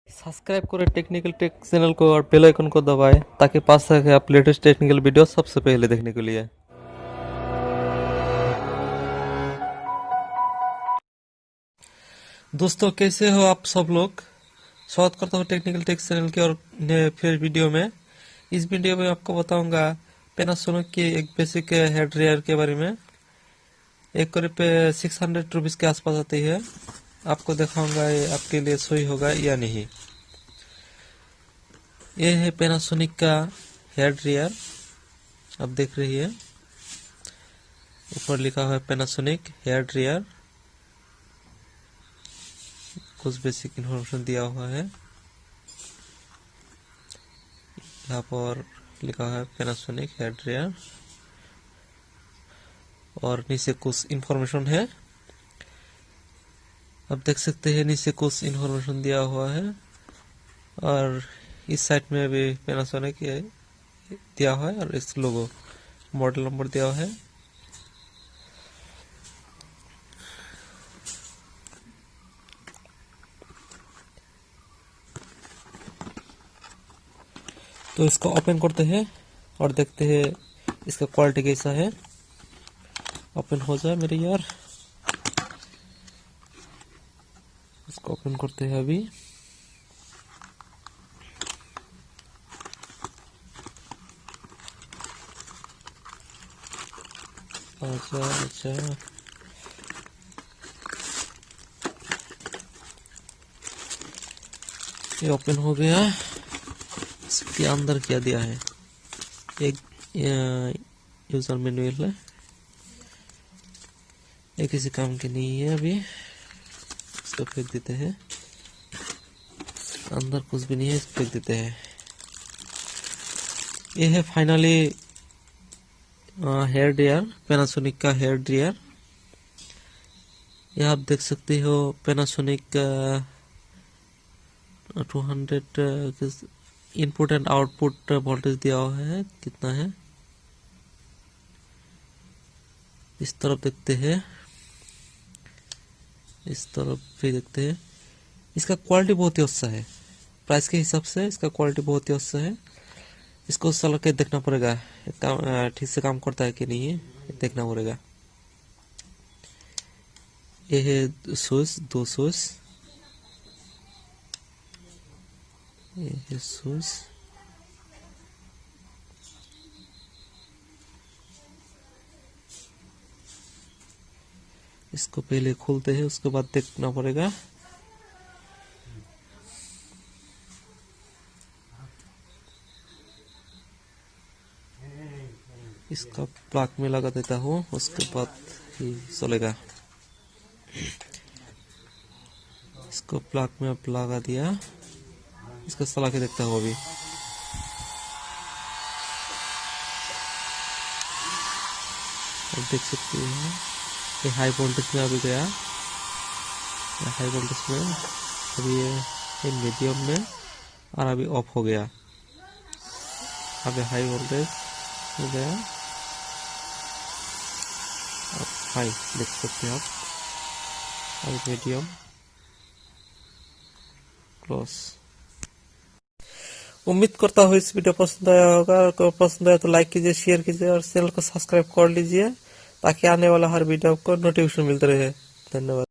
Subscribe करें technical tech channel को और बेल आइकन को दबाएं ताकि पास रखे आप लेटेस्ट टेक्निकल वीडियो सबसे पहले देखने के लिए। दोस्तों कैसे हो आप सब लोग, स्वागत करता हूँ टेक्निकल टेक चैनल के और फिर वीडियो में। इस वीडियो में आपको बताऊंगा पैनासोनिक की एक बेसिक हेयर ड्रायर के बारे में। एक करीब 600 रुपीज़ के आसपास आती है। आपको दिखाऊंगा ये आपके लिए सही होगा या नहीं। ये है पैनासोनिक का हेयर ड्रायर, आप देख रही है, ऊपर लिखा हुआ है पैनासोनिक हेयर ड्रायर। कुछ बेसिक इन्फॉर्मेशन दिया हुआ है, यहाँ पर लिखा है पैनासोनिक हेयर ड्रायर और नीचे कुछ इन्फॉर्मेशन है। आप देख सकते हैं नीचे कुछ इन्फॉर्मेशन दिया हुआ है और इस साइड में भी पैनासोनिक दिया हुआ है और इस लोगो मॉडल नंबर दिया हुआ है। तो इसको ओपन करते हैं और देखते हैं इसका क्वालिटी कैसा है। ओपन हो जाए मेरे यार, इसको ओपन करते हैं अभी। अच्छा ये ओपन हो गया। इसके अंदर क्या दिया है, एक यूजर मैनुअल है, ये किसी काम की नहीं है। अभी इसको फेंक देते हैं, अंदर कुछ भी नहीं है, इसको फेंक देते हैं। ये है फाइनली हेयर ड्रायर, पैनासोनिक का हेयर ड्रायर। यह आप देख सकते हो Panasonic 200 input and output voltage दिया हुआ है, कितना है इस तरफ देखते हैं, इस तरफ भी देखते हैं। इसका क्वालिटी बहुत ही अच्छा है, प्राइस के हिसाब से इसका क्वालिटी बहुत ही अच्छा है। इसको चला के देखना पड़ेगा काम ठीक से काम करता है कि नहीं है, देखना पड़ेगा। ये है स्विच, 2 स्विच, ये है स्विच। इसको पहले खोलते हैं, उसके बाद देखना पड़ेगा। इसका प्लग में लगा देता हूँ, उसके बाद ही चलेगा। इसको प्लग में अब लगा दिया, इसको चला के देखता हूँ अभी। अब देख सकते हैं ये हाई वोल्टेज में अभी गया, हाई वोल्टेज में अभी ये मीडियम में और अभी ऑफ हो गया। अभी हाई वोल्टेज हो गया, अब हाई देख सकते हैं आप, अभी मीडियम, क्लोज। उम्मीद करता हूँ इस वीडियो पसंद आया होगा, अगर पसंद आया तो लाइक कीजिए, शेयर कीजिए और चैनल को सब्सक्राइब कर लीजिए ताकि आने वाला हर वीडियो आपको नोटिफिकेशन मिलते रहे। धन्यवाद।